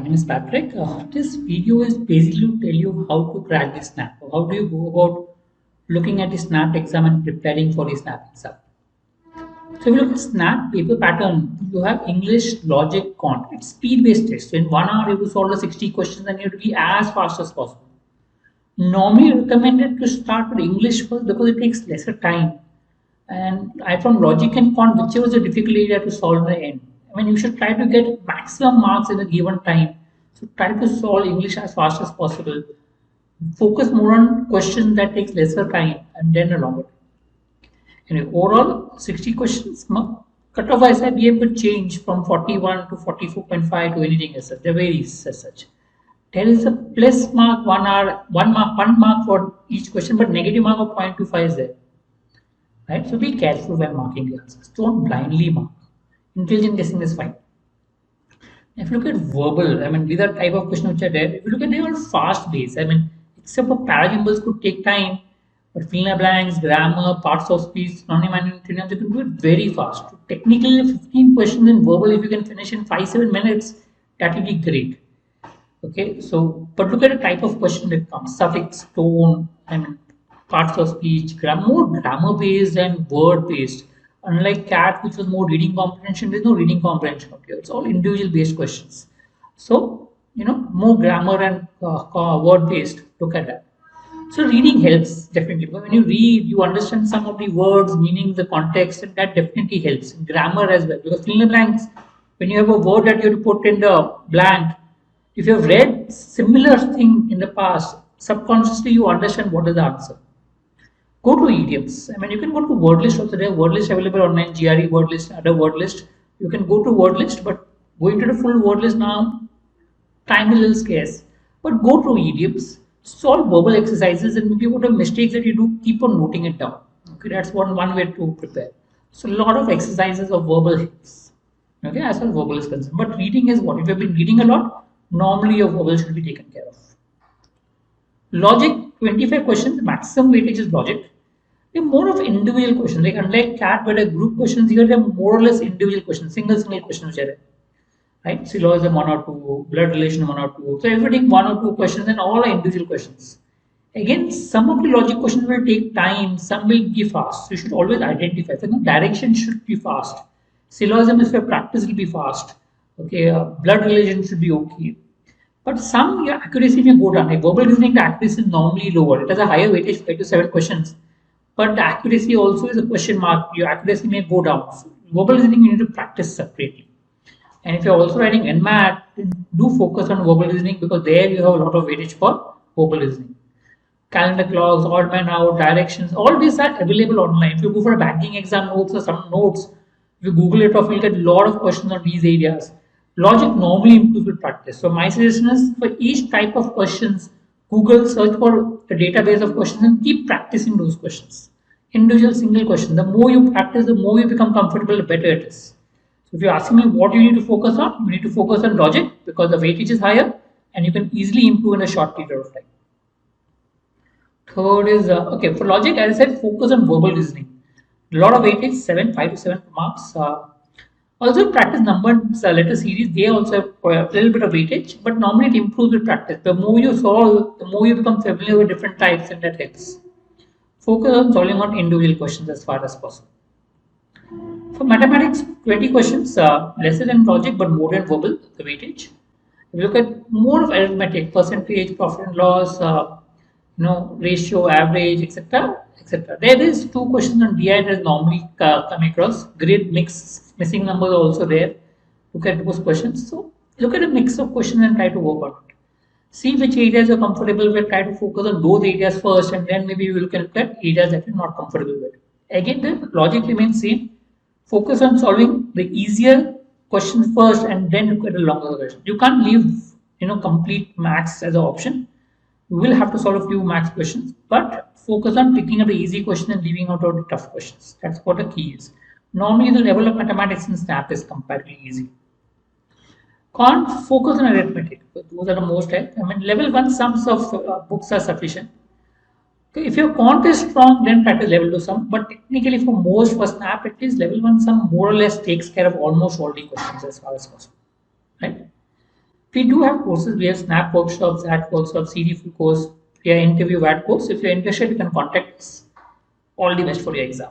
name is Patrick. This video is basically to tell you how to crack the SNAP. How do you go about looking at the SNAP exam and preparing for the SNAP exam? So if you look at SNAP paper pattern, you have English, logic, quant. It's speed-based test. So in 1 hour, you have to solve the 60 questions and you have to be as fast as possible. Normally recommended to start with English first because it takes lesser time. And I found logic and quant, whichever is the difficult area to solve in the end. I mean, you should try to get maximum marks in a given time. So try to solve English as fast as possible. Focus more on questions that takes lesser time and then a longer time. Anyway, overall 60 questions. Cutoff I said we could change from 41 to 44.5 to anything as such. They varies as such. There is a plus mark 1 hour, one mark for each question, but negative mark of 0.25 is there. Right? So be careful when marking the answers. Don't blindly mark. Intelligent guessing is fine. If you look at verbal, I mean, these are type of questions which are there. If you look at them, all fast based. I mean, except for paragraphs could take time, but fill in the blanks, grammar, parts of speech, non-human synonyms, you can do it very fast. Technically, 15 questions in verbal, if you can finish in 5-7 minutes, that will be great. Okay, so but look at the type of question that comes: suffix, tone, I mean, parts of speech, more grammar based and word based. Unlike CAT, which was more reading comprehension, there's no reading comprehension up here. It's all individual based questions. So, more grammar and word based. Look at that. So, reading helps definitely. When you read, you understand some of the words, meaning, the context, and that definitely helps. Grammar as well. Because fill in the blanks, when you have a word that you have to put in the blank, if you have read similar thing in the past, subconsciously you understand what is the answer. Go to idioms. I mean, you can go to word list also. There are word list available online, GRE word list, other word list. You can go to word list, but going to the full word list now, time is a little scarce. But go to idioms, solve verbal exercises, and maybe what are mistakes that you do, keep on noting it down. Okay, that's one way to prepare. So a lot of exercises of verbal helps. Okay, as far as verbal is concerned. But reading is what? If you've been reading a lot, normally your verbal should be taken care of. Logic, 25 questions, maximum weightage is logic. They're more of individual questions. Like unlike CAT, where the group questions here, they're more or less individual questions, single questions which are there. Right? Syllogism 1 or 2, blood relation 1 or 2. So everything 1 or 2 questions and all are individual questions. Again, some of the logic questions will take time, some will be fast. So you should always identify. So direction should be fast. Syllogism, if you practice, will be fast. Okay, blood relation should be okay. But some your accuracy may go down. Like verbal reasoning, the accuracy is normally lower. It has a higher weightage, 5 to 7 questions. But the accuracy also is a question mark. Your accuracy may go down. So verbal reasoning, you need to practice separately. And if you're also writing NMAT, do focus on verbal reasoning because there you have a lot of weightage for verbal reasoning. Calendar clocks, odd man out, directions, all these are available online. If you go for a banking exam notes or some notes, if you Google it off, you'll get a lot of questions on these areas. Logic normally improves with practice. So my suggestion is for each type of questions, Google search for a database of questions and keep practicing those questions. Individual single question. The more you practice, the more you become comfortable, the better it is. So if you're asking me what you need to focus on, you need to focus on logic because the weightage is higher and you can easily improve in a short period of time. Third is, okay, for logic, as I said, focus on verbal reasoning. A lot of weightage, 5 to 7 marks. Also practice numbered letter series, they also have a little bit of weightage, but normally it improves with practice. The more you solve, the more you become familiar with different types and that helps. Focus on solving on individual questions as far as possible. For mathematics, 20 questions, lesser than logic but more than verbal, the weightage. If you look at more of arithmetic, percentage, profit and loss, ratio, average, etc. etc. There is 2 questions on DI that normally come across. Grid mix, missing numbers are also there. Look at those questions. So look at a mix of questions and try to work on it. See which areas you're comfortable with, try to focus on those areas first and then maybe you will look at areas that you're not comfortable with. Again, the logic remains same. Focus on solving the easier questions first and then look at the longer question. You can't leave complete maths as an option. You will have to solve a few maths questions, but focus on picking up the easy question and leaving out all the tough questions. That's what the key is. Normally, the level of mathematics in SNAP is comparatively easy. Can't focus on arithmetic. Those are the most help. I mean, level 1 sums of books are sufficient. Okay, if your quant is strong, then practice level 2 sum. But technically, for most for SNAP, at least level 1 sum more or less takes care of almost all the questions as far as possible. Right? We do have courses. We have Snap workshops, AT workshops, CD full course. We have interview AT course. If you're interested, you can contact us. All the best for your exam.